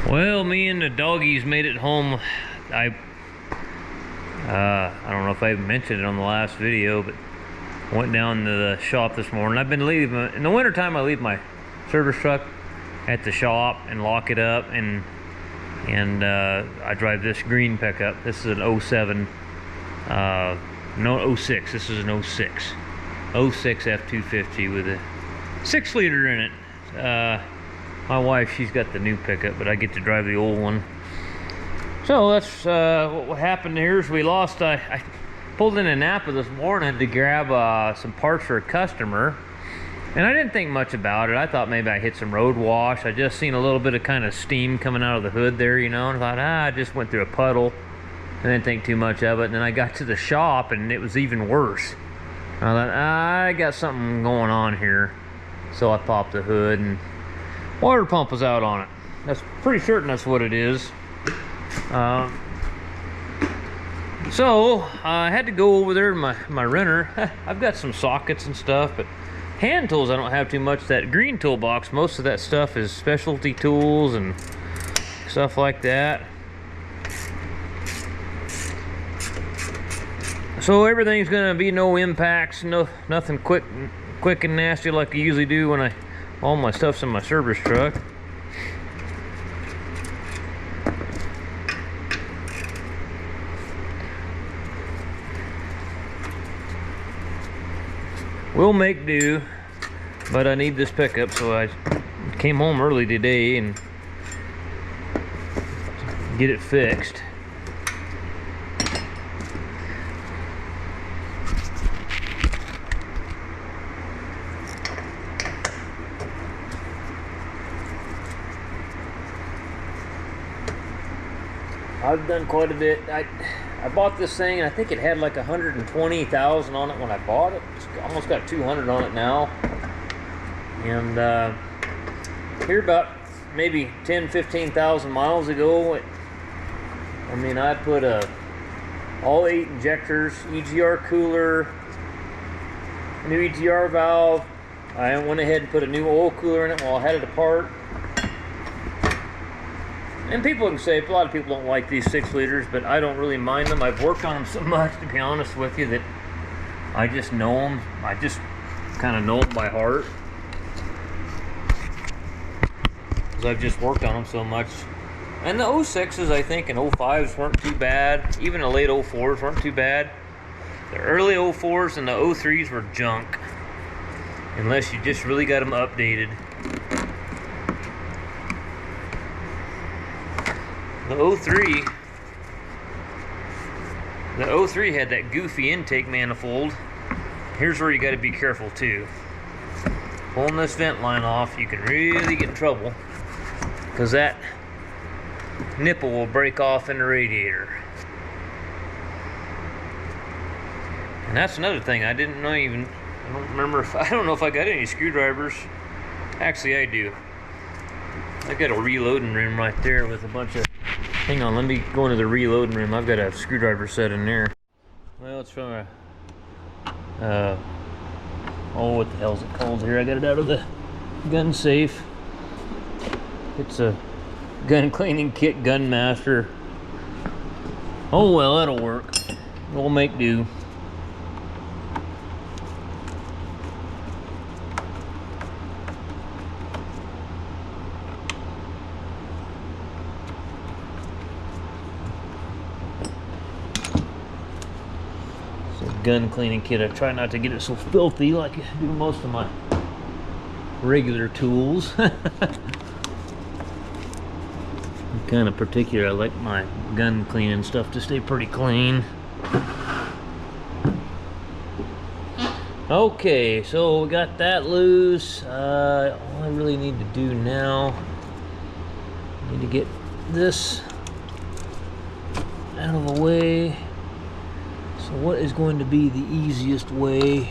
Well, me and the doggies made it home. I don't know if I mentioned it on the last video, but went down to the shop this morning. I've been leaving in the wintertime. I leave my service truck at the shop and lock it up, and I drive this green pickup. This is an 07, no 06. This is an 06, 06 F250 with a 6-liter in it. My wife, she's got the new pickup, but I get to drive the old one. So that's what happened here is we lost. I pulled in a Napa this morning to grab some parts for a customer, and I didn't think much about it. I thought maybe I hit some road wash. I just seen a little bit of kind of steam coming out of the hood there, you know, and I thought, I just went through a puddle. I didn't think too much of it, and then I got to the shop, and it was even worse. I thought, I got something going on here. So I popped the hood, and water pump was out on it. That's pretty certain that's what it is. So I had to go over there to my renter. I've got some sockets and stuff, but hand tools I don't have too much. That green toolbox, most of that stuff is specialty tools and stuff like that. So everything's gonna be no impacts, nothing quick and nasty like I usually do when all my stuff's in my service truck. We'll make do, but I need this pickup, so I came home early today and get it fixed. I've done quite a bit. I bought this thing, and I think it had like 120,000 on it when I bought it. It's almost got 200 on it now. And here about maybe 15,000 miles ago, I put all 8 injectors, EGR cooler, new EGR valve. I went ahead and put a new oil cooler in it while I had it apart. And people can say, a lot of people don't like these 6-liters, but I don't really mind them. I've worked on them so much, to be honest with you, that I just know them. I just kind of know them by heart, because I've just worked on them so much. And the 06s, I think, and 05s weren't too bad. Even the late 04s weren't too bad. The early 04s and the 03s were junk, unless you just really got them updated. The 03 had that goofy intake manifold. Here's where you got to be careful too. Pulling this vent line off, you can really get in trouble, because that nipple will break off in the radiator. And that's another thing I didn't know even. I don't know if I got any screwdrivers. Actually, I do. I got a reloading room right there with a bunch of. Hang on, let me go into the reloading room. I've got a screwdriver set in there. Well, it's from a, oh, what the hell's it called here? I got it out of the gun safe. It's a gun cleaning kit, Gun Master. Oh, well, that'll work. We'll make do. Gun cleaning kit. I try not to get it so filthy like I do most of my regular tools. I'm kind of particular. I like my gun cleaning stuff to stay pretty clean. Okay, so we got that loose. All I really need to do now, I need to get this out of the way. So what is going to be the easiest way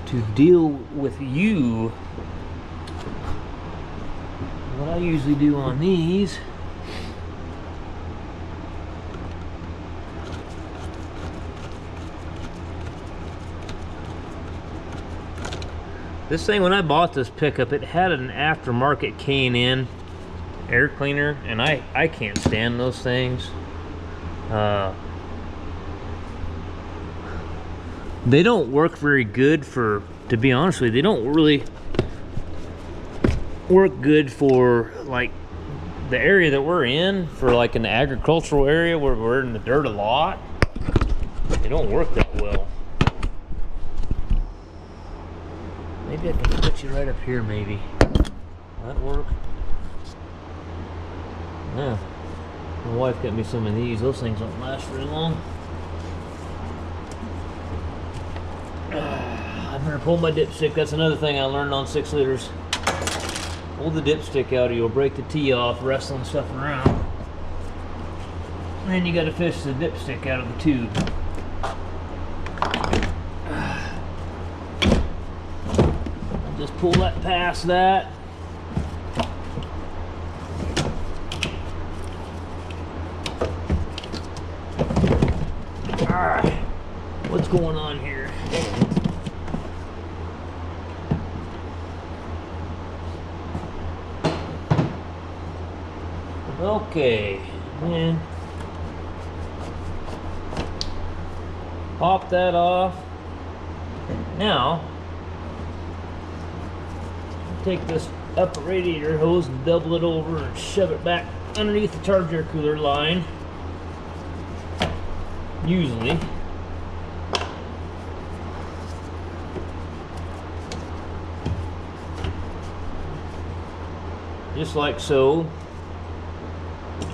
to deal with you? What I usually do on these This thing, when I bought this pickup, it had an aftermarket K&N, air cleaner, and I can't stand those things. They don't work very good for, to be honest with you, they don't really work good for like the area that we're in, for like in the agricultural area where we're in the dirt a lot. They don't work that well. Maybe I can put you right up here, maybe. Will that work? Yeah. My wife got me some of these. Those things don't last very long. I better pull my dipstick. That's another thing I learned on 6 liters. Pull the dipstick out or you'll break the tee off wrestling stuff around. And then you gotta fish the dipstick out of the tube. I'll just pull that past that. Alright, what's going on here? Okay, man. Pop that off. Now, take this upper radiator hose and double it over and shove it back underneath the charger cooler line. Usually. Just like so.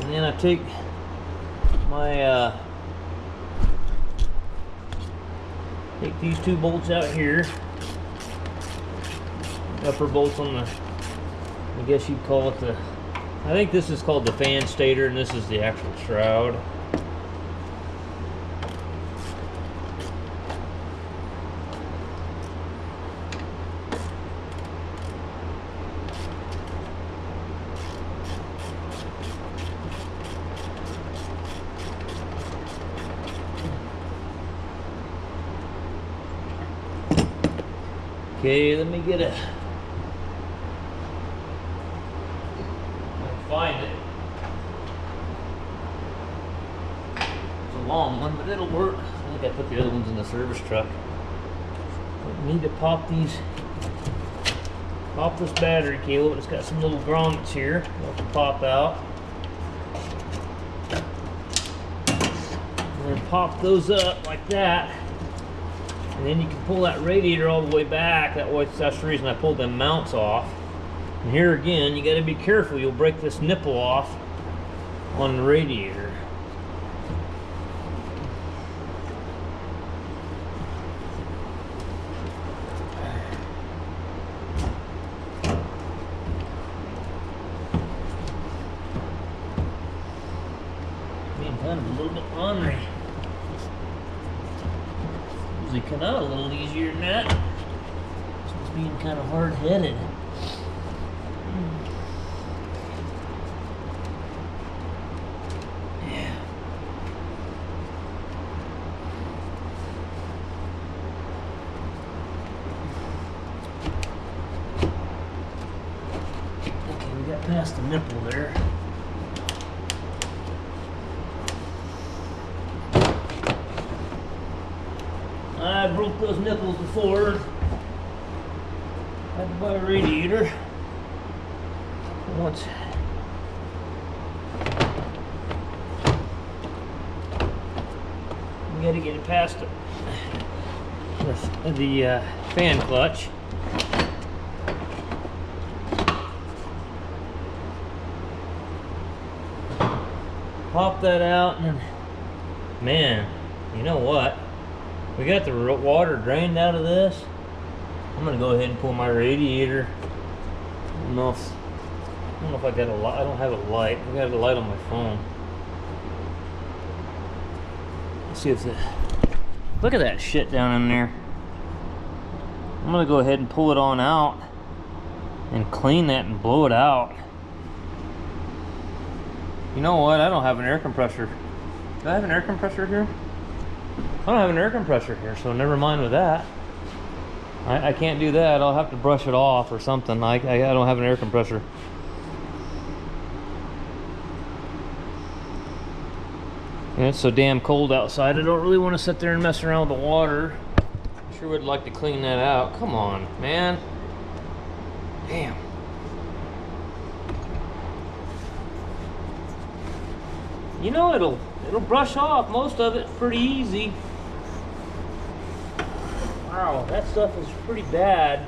And then I take my take these 2 bolts out here. Upper bolts on the, I guess you'd call it the, I think this is called the fan stator and this is the actual shroud. Okay, let me get a, find it. It's a long one, but it'll work. I think I put the other ones in the service truck. But we need to pop these, pop this battery cable. It's got some little grommets here. We'll have to pop out. And then pop those up like that. And then you can pull that radiator all the way back. That's the reason I pulled them mounts off. And here again, you got to be careful. You'll break this nipple off on the radiator. Being kind of a little bit ornery. Usually come out a little easier than that. So it's being kind of hard-headed. Yeah. Okay, we got past the nipple there. I broke those nipples before. Had to buy a radiator. Once we got to get it past the fan clutch. Pop that out, and then, man, you know what? We got the water drained out of this. I'm gonna go ahead and pull my radiator. I don't know if I got a light. I don't have a light. I got a light on my phone. Let's see if the, look at that shit down in there. I'm gonna go ahead and pull it on out and clean that and blow it out. You know what? I don't have an air compressor. Do I have an air compressor here? I don't have an air compressor here, so never mind with that. I can't do that. I'll have to brush it off or something. I don't have an air compressor. And it's so damn cold outside, I don't really want to sit there and mess around with the water. I sure would like to clean that out. Come on, man. Damn. You know, it'll brush off most of it pretty easy. Wow, that stuff is pretty bad.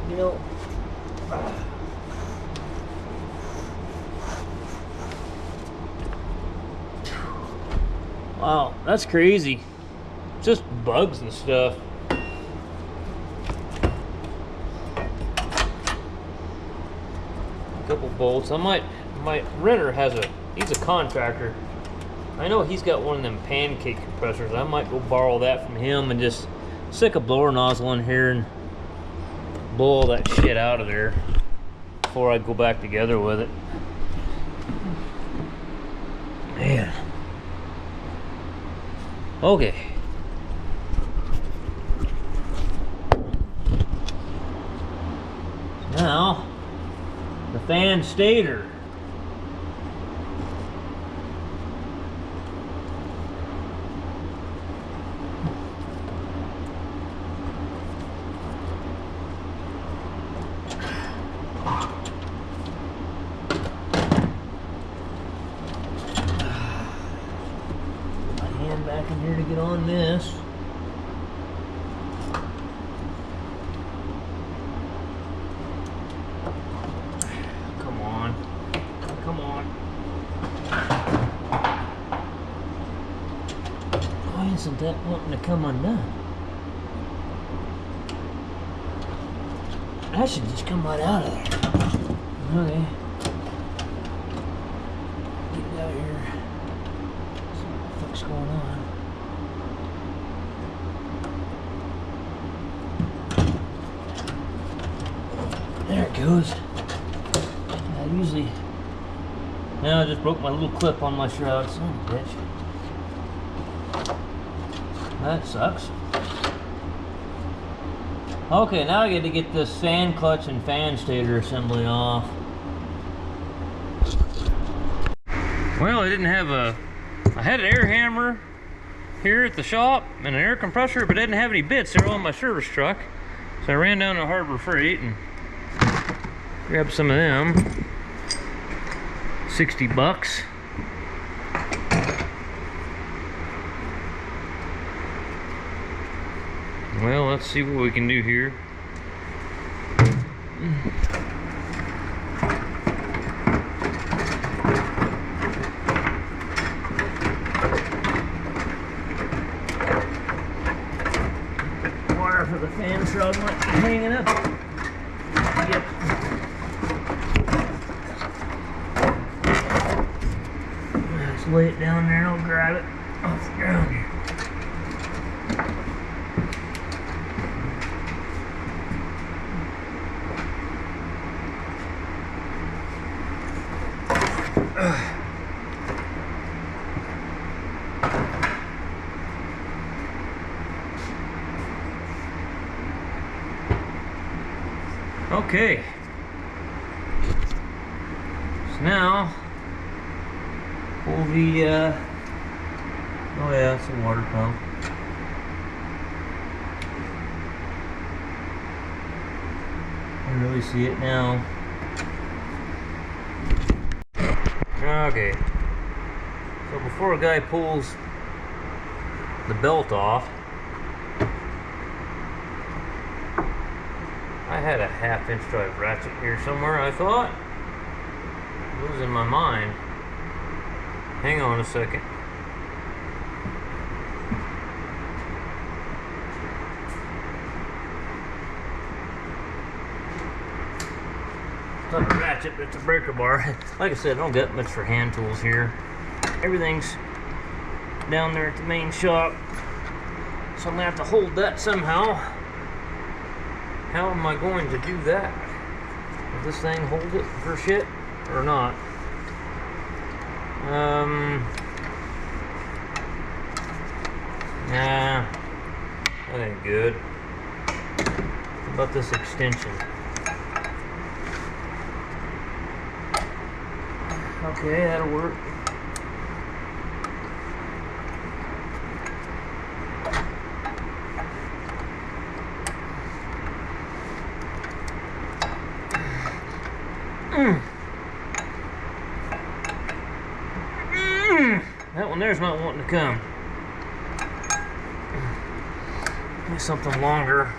You know, wow, that's crazy. Just bugs and stuff. A couple bolts. My renter he's a contractor. I know he's got one of them pancake compressors. I might go borrow that from him and just stick a blower nozzle in here and blow all that shit out of there before I go back together with it. Man. Okay. Now, the fan stator. Back in here to get on this. Come on. Come on. Why isn't that wanting to come undone? That should just come right out of there. Okay. Get out here. See what the fuck's going on. There it goes. I usually... Now I just broke my little clip on my shroud. Son of a bitch. That sucks. Okay, now I get to get this fan clutch and fan stator assembly off. Well, I didn't have I had an air hammer here at the shop and an air compressor, but I didn't have any bits. They were on my service truck. So I ran down to Harbor Freight and grabbed some of them. 60 bucks. Well, let's see what we can do here. Wire for the fan shroud might be hanging up. Yep. Just lay it down there and I'll grab it off the ground here. Okay, so now pull the, oh yeah, it's a water pump. I can really see it now. Okay, so before a guy pulls the belt off, I had a 1/2 inch drive ratchet here somewhere, I thought. Losing my mind. Hang on a second. It's not a ratchet, but it's a breaker bar. Like I said, I don't get much for hand tools here. Everything's down there at the main shop. So I'm gonna have to hold that somehow. how am I going to do that? Will this thing hold it for shit or not? Nah, that ain't good. How about this extension? Okay, that'll work. That one there's not wanting to come. Need something longer.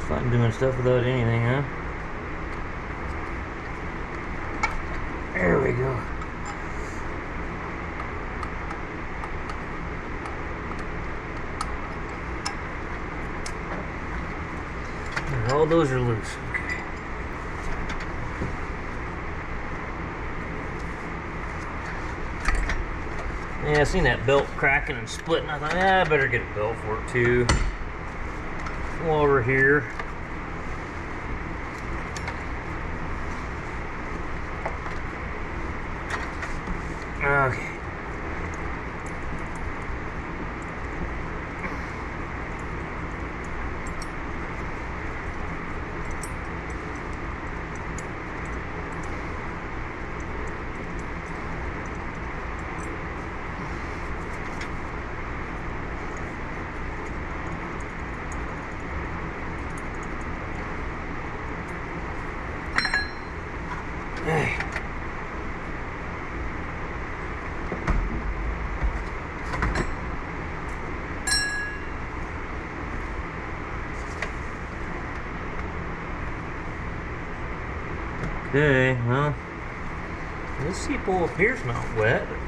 Fun doing stuff without anything, huh? There we go. And all those are loose. Okay. Yeah, I seen that belt cracking and splitting. I thought, I better get a belt for it too. Go over here. Okay. Hey. Okay, well, this seat-pole appears not wet, but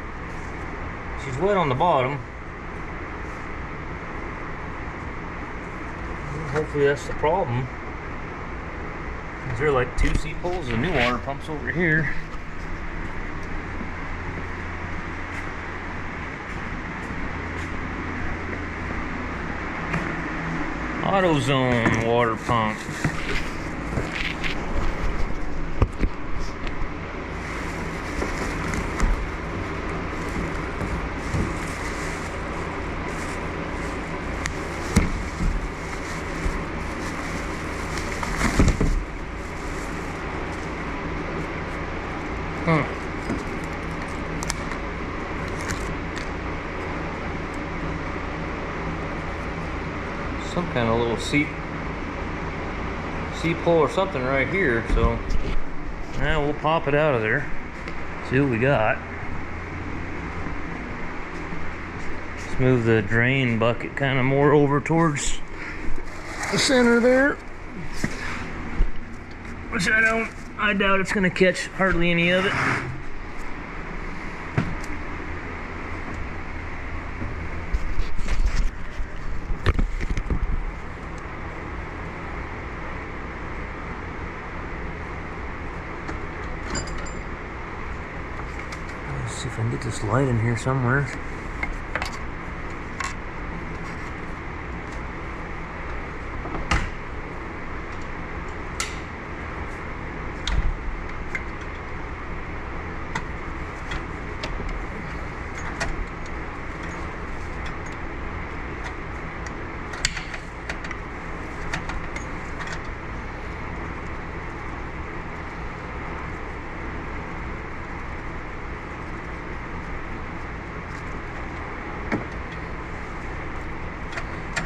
she's wet on the bottom. Hopefully that's the problem. Is there like two seat-poles and new water pumps over here? AutoZone water pump. Some kind of little seat pole or something right here, so now we'll pop it out of there, see what we got. Let's move the drain bucket kind of more over towards the center there, which I doubt it's gonna catch hardly any of it. See if I can get this light in here somewhere.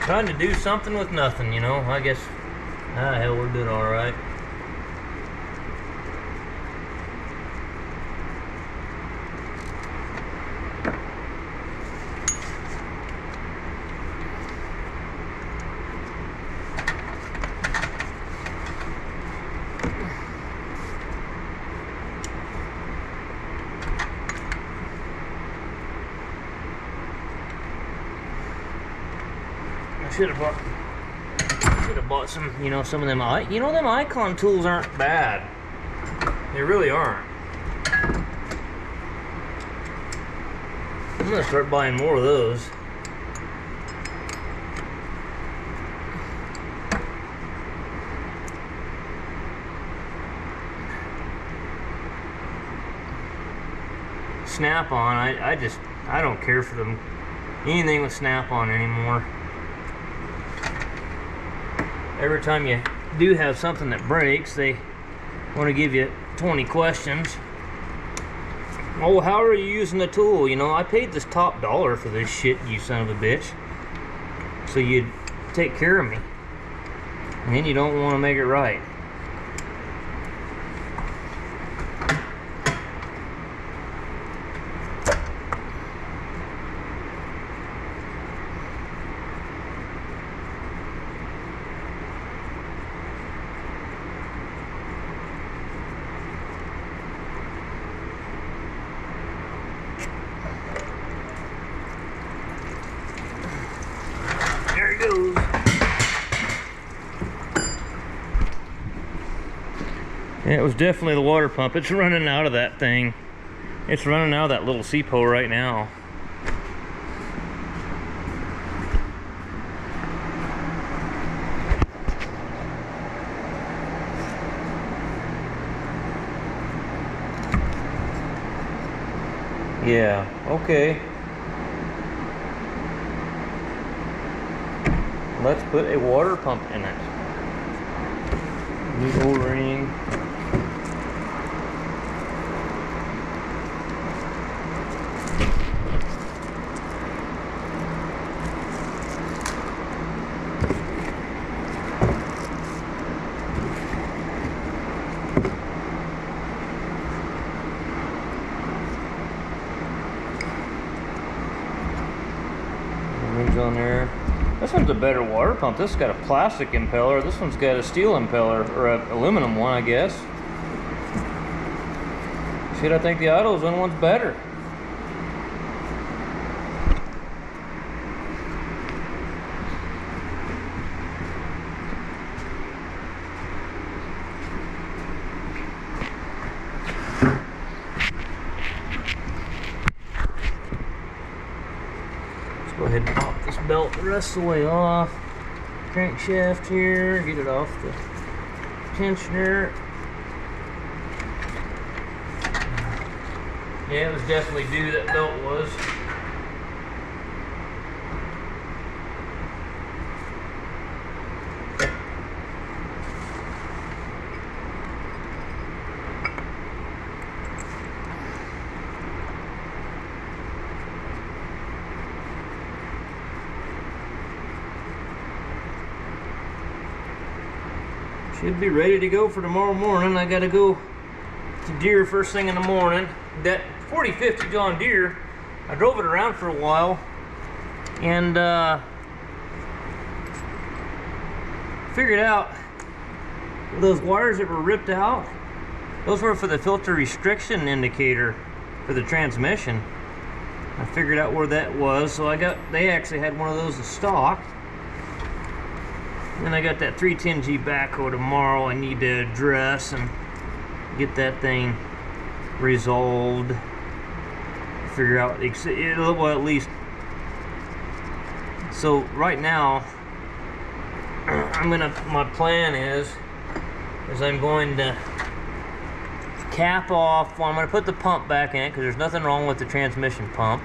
Trying to do something with nothing, you know. I guess, hell, we're doing all right. Should have bought some, you know, some of them. Them Icon tools aren't bad. They really aren't. I'm gonna start buying more of those. Snap-on, I don't care for them. Anything with Snap-on anymore. Every time you do have something that breaks, they want to give you 20 questions. Oh, how are you using the tool? You know, I paid this top dollar for this shit, you son of a bitch. So you'd take care of me. And then you don't want to make it right. There it goes. And it was definitely the water pump. It's running out of that thing. It's running out of that little CPO right now. Yeah, okay. Let's put a water pump in it. New O-ring. Rings on there. This one's a better water pump. This has got a plastic impeller. This one's got a steel impeller, or an aluminum one, I guess. Shit, I think the AutoZone one's better. Go ahead and pop this belt the rest of the way off. Crankshaft here, get it off the tensioner. Yeah, it was definitely due, that belt was. Should be ready to go for tomorrow morning. I gotta go to Deere first thing in the morning. That 4050 John Deere, I drove it around for a while, and figured out those wires that were ripped out, those were for the filter restriction indicator for the transmission. I figured out where that was, so they actually had one of those in stock. Then I got that 310G backhoe tomorrow I need to address and get that thing resolved. Figure out, well, at least. So right now, my plan is I'm going to cap off, well, I'm going to put the pump back in it because there's nothing wrong with the transmission pump.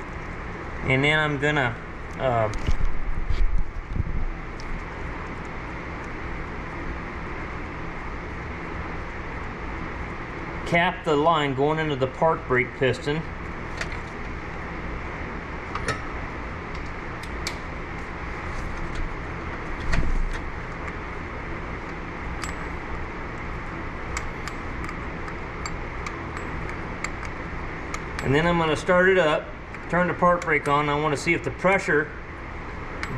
And then I'm going to cap the line going into the park brake piston. And then I'm going to start it up, turn the park brake on. I want to see if the pressure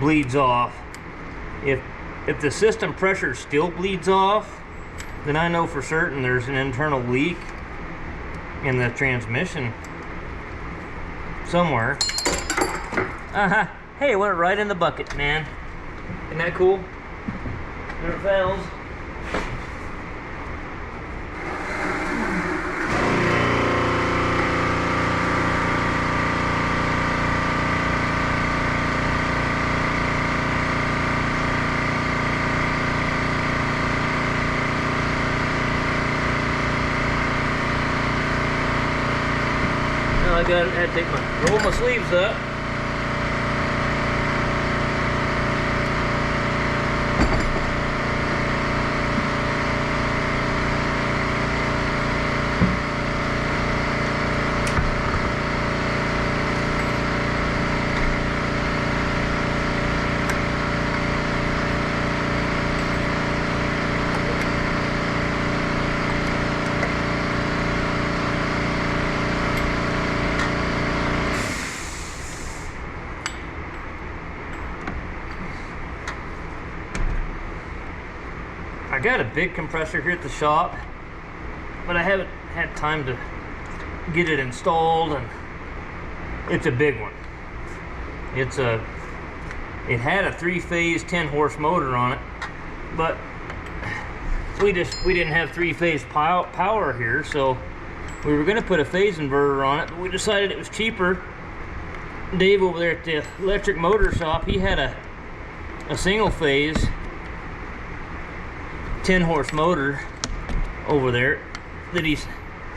bleeds off. If the system pressure still bleeds off, then I know for certain there's an internal leak in the transmission somewhere. Hey, it went right in the bucket, man. Isn't that cool? Never fails. Now I had to roll my sleeves up. I got a big compressor here at the shop, but I haven't had time to get it installed, and it's a big one. It had a 3-phase 10-horse motor on it, but we didn't have 3-phase power here, so we were going to put a phase inverter on it, but we decided it was cheaper. Dave over there at the electric motor shop, he had a single phase 10-horse motor over there that he's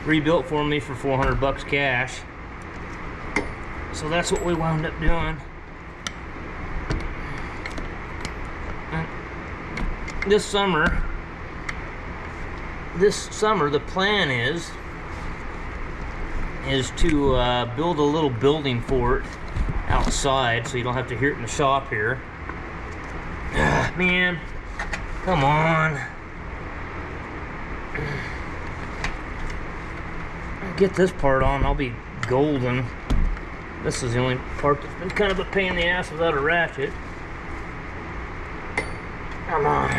rebuilt for me for $400 cash. So that's what we wound up doing. And this summer the plan is to build a little building for it outside, so you don't have to hear it in the shop here. Man, come on. Get this part on, I'll be golden. This is the only part that's been kind of a pain in the ass without a ratchet. Come on.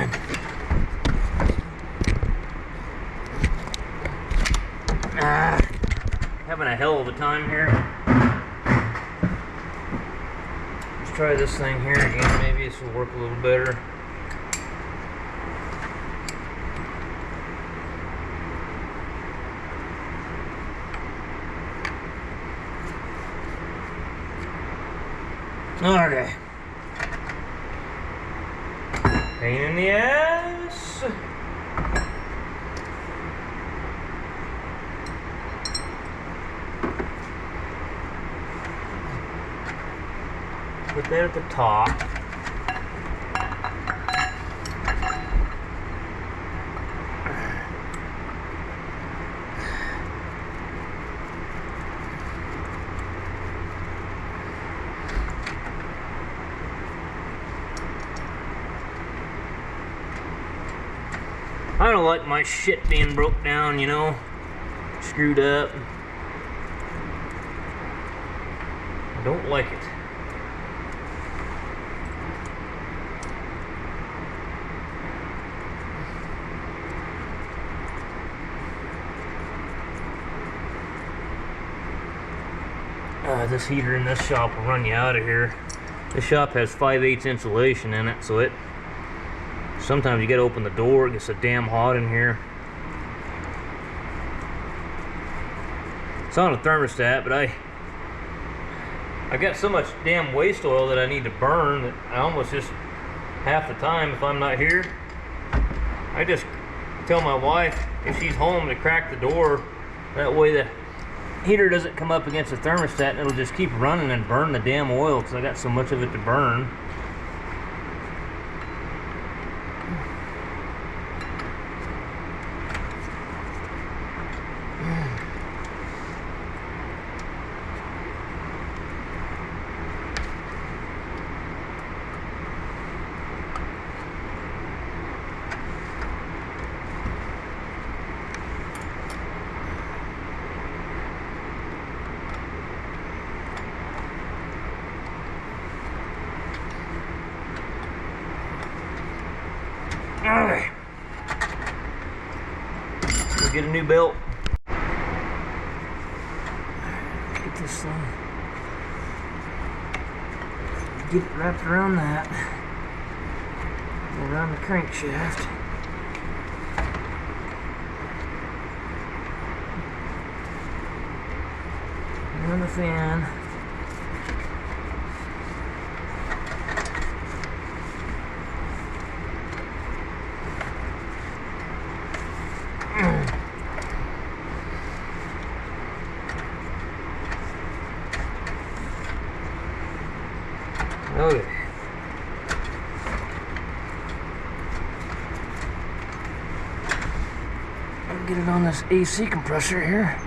Having a hell of a time here. Let's try this thing here again. Maybe this will work a little better. Okay. Pain in the ass. Put that at the top. I don't like my shit being broke down, you know, screwed up. I don't like it. This heater in this shop will run you out of here. This shop has 5/8 insulation in it, so sometimes you gotta open the door. It gets so damn hot in here. It's on a thermostat, but I got so much damn waste oil that I need to burn that I almost just half the time, if I'm not here, I just tell my wife if she's home to crack the door. That way the heater doesn't come up against the thermostat and it'll just keep running and burn the damn oil because I got so much of it to burn. Alright. We'll get a new belt. Get this thing. Get it wrapped around that. around the crankshaft. And the fan. Okay. I'll get it on this AC compressor here.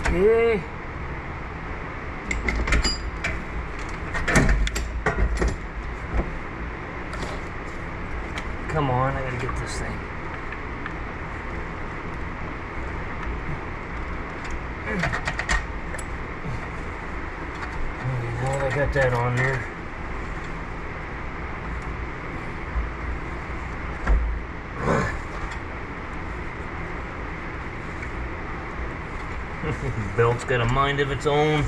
Okay. Come on, I gotta get this thing. Okay, now that I got that on there. Belt's got a mind of its own.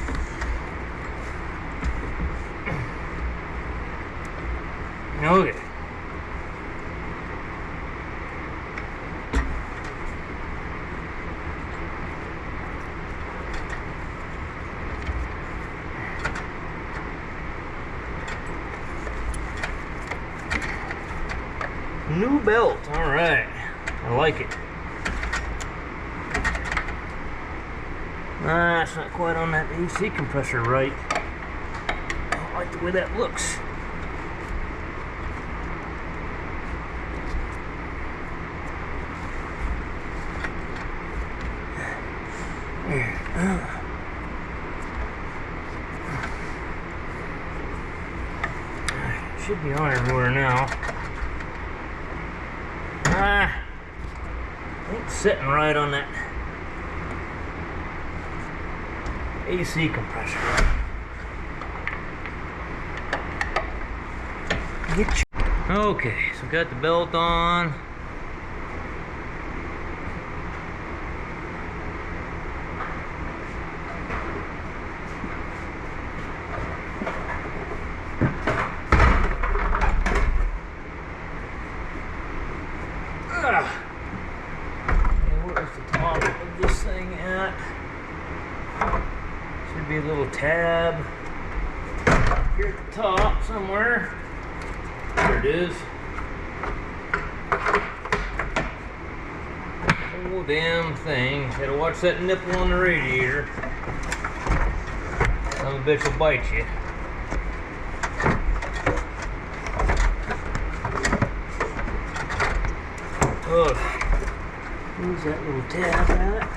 Okay. New belt, all right. I like it. It's not quite on that AC compressor right. I don't like the way that looks. Here. Should be on everywhere now. Ain't sitting right on that AC compressor. Okay, so got the belt on. Where's the top of this thing at? Should be a little tab here at the top somewhere. There it is. Oh, damn thing. Gotta watch that nipple on the radiator. Some bitch will bite you. Ugh. Where's that little tab at?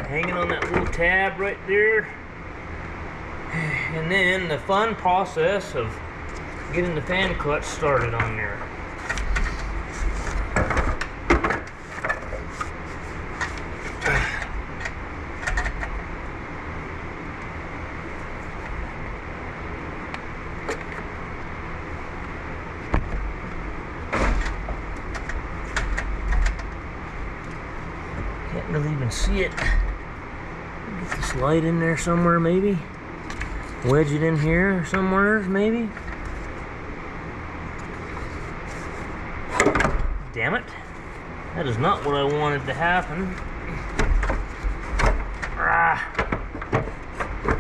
Hanging on that little tab right there. And then the fun process of getting the fan clutch started on there. Can't really even see it. Get this light in there somewhere, maybe. Wedge it in here somewhere, maybe. Damn it. That is not what I wanted to happen.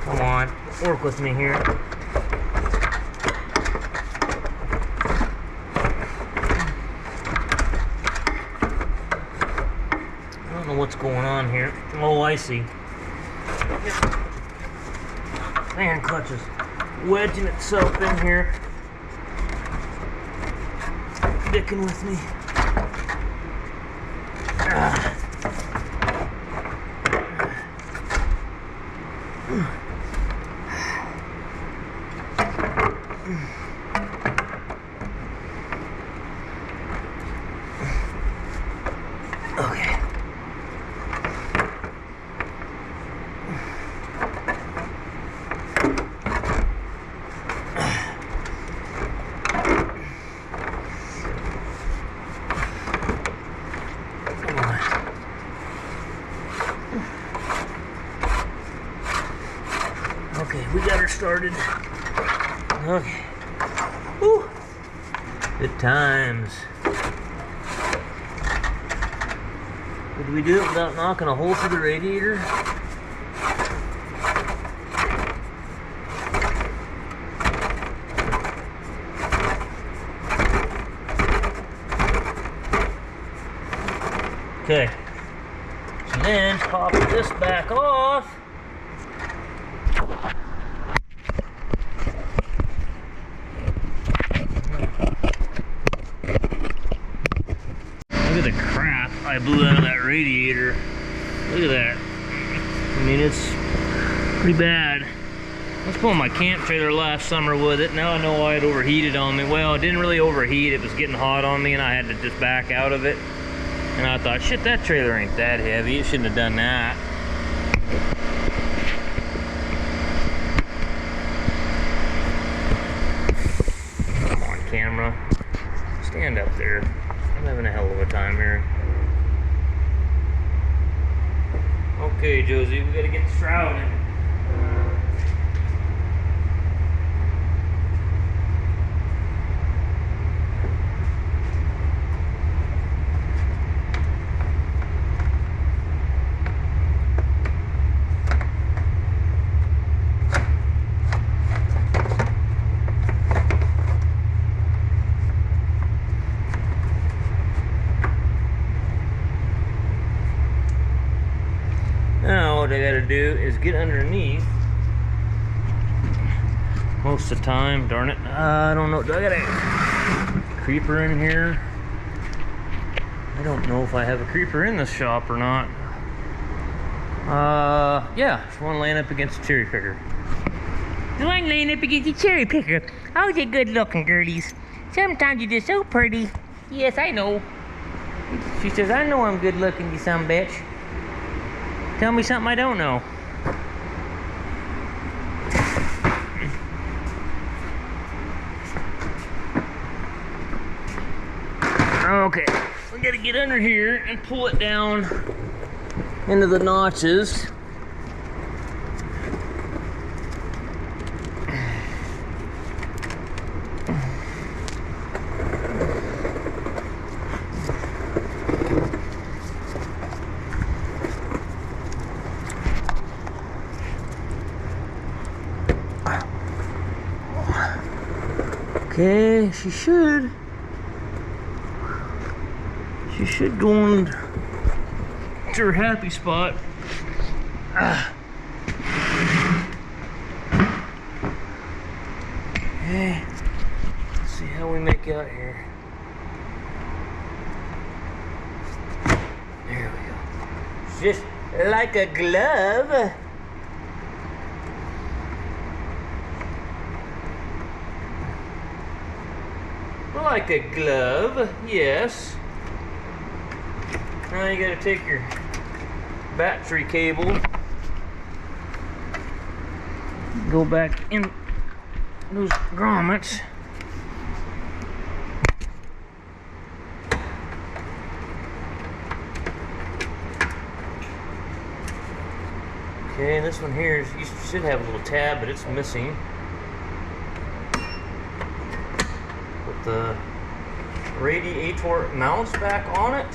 Come on, work with me here. I don't know what's going on here. Oh, I see. Fan clutch is wedging itself in here. Dicking with me. Okay. started. Okay. Woo. Good times. Did we do it without knocking a hole through the radiator? Okay. So then pop this back off. Look at the crap I blew out of that radiator. Look at that. I mean, it's pretty bad. I was pulling my camp trailer last summer with it. Now I know why it overheated on me. Well, it didn't really overheat. It was getting hot on me and I had to just back out of it. And I thought, shit, that trailer ain't that heavy. It shouldn't have done that. Come on, camera. Stand up there. I'm having a hell of a time here. Okay, Josie, we gotta get the shroud in. Now what I gotta do is get underneath. Most of the time, darn it. I don't know. Do I got a creeper in here? I don't know if I have a creeper in this shop or not. Yeah, there's one laying up against a cherry picker. The one laying up against the cherry picker. Oh, you're good looking, girlies. Sometimes you're just so pretty. Yes, I know. She says, I know I'm good looking, you son of a bitch. Tell me something I don't know. Okay, we gotta get under here and pull it down into the notches. Okay, she should go into her happy spot. Okay, let's see how we make out here. There we go. Just like a glove. Like a glove, yes. Now you gotta take your battery cable, go back in those grommets. Okay, and this one here is, you should have a little tab, but it's missing. The radiator mounts back on it.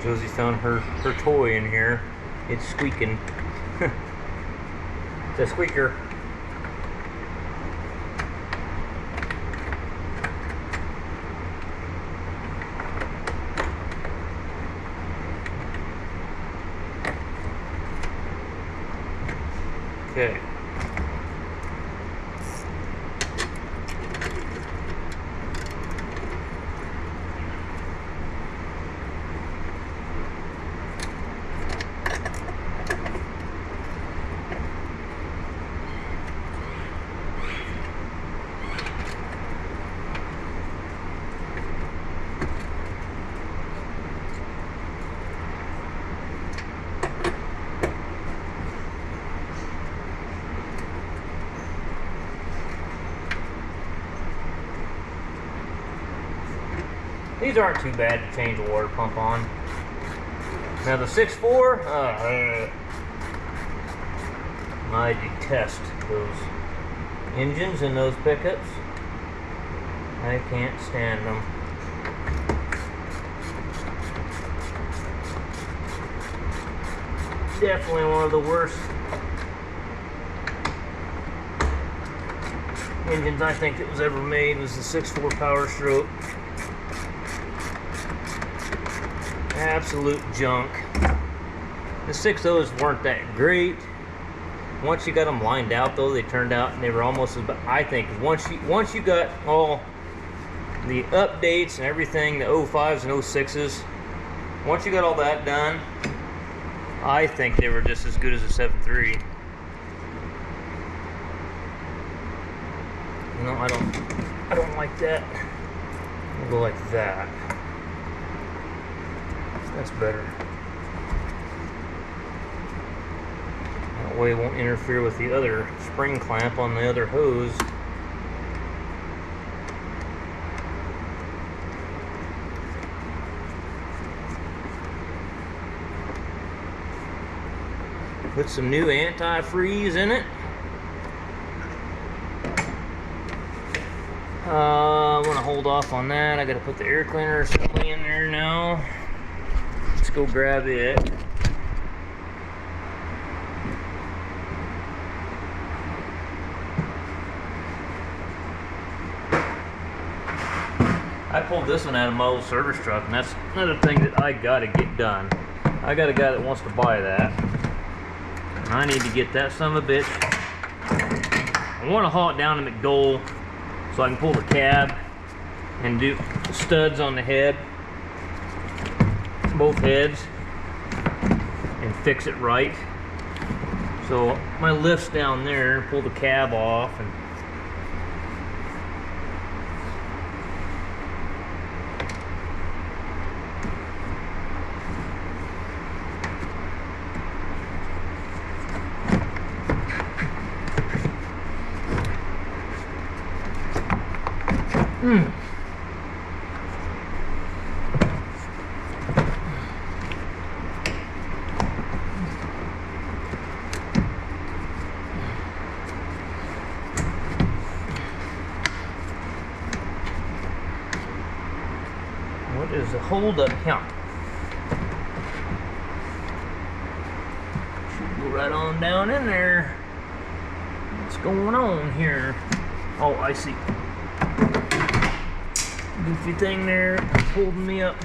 Josie found her toy in here. It's squeaking. It's a squeaker. Okay. These aren't too bad to change a water pump on. Now the 6.4, I detest those engines in those pickups. I can't stand them. Definitely one of the worst engines I think that was ever made was the 6.4 Power Stroke. Absolute junk. The 6.0s weren't that great. Once you got them lined out though, they turned out and they were almost as, I think, once you got all the updates and everything, the 05s and 06s, once you got all that done, I think they were just as good as a 7.3. No, I don't like that. I'll go like that. That's better. That way it won't interfere with the other spring clamp on the other hose. Put some new antifreeze in it. I want to hold off on that. I got to put the air cleaner assembly in there now. Let's go grab it. I pulled this one out of my old service truck, and that's another thing that I got to get done. I got a guy that wants to buy that. And I need to get that son of a bitch. I want to haul it down to McDowell so I can pull the cab and do studs on the head, both heads, and fix it right. So my lift's down there, pull the cab off, and what is the hold up here? Should go right on down in there. What's going on here? Oh, I see. Goofy thing there holding me up.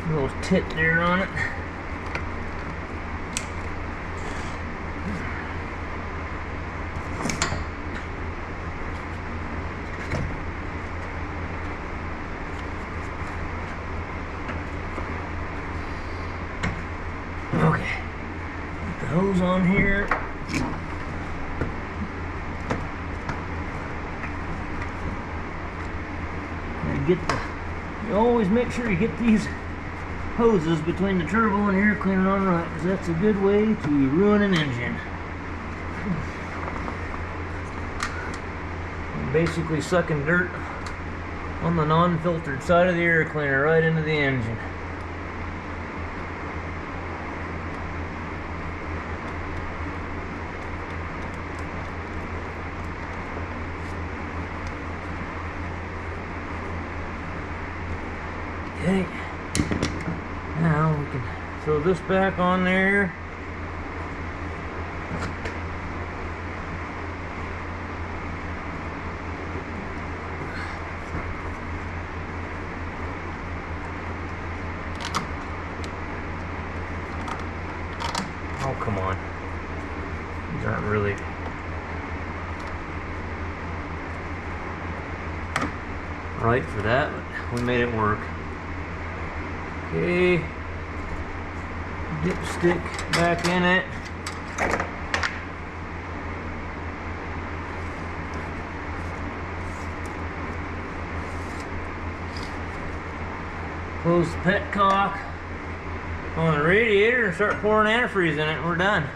A little tit there on it. Okay, put the hose on here. You always make sure you get these hoses between the turbo and air cleaner on right, because that's a good way to ruin an engine. I'm basically sucking dirt on the non-filtered side of the air cleaner right into the engine. Okay, now we can throw this back on there. Oh, come on. These aren't really right for that, but we made it work. Okay, dipstick back in it. Close the petcock on the radiator and start pouring antifreeze in it, and we're done.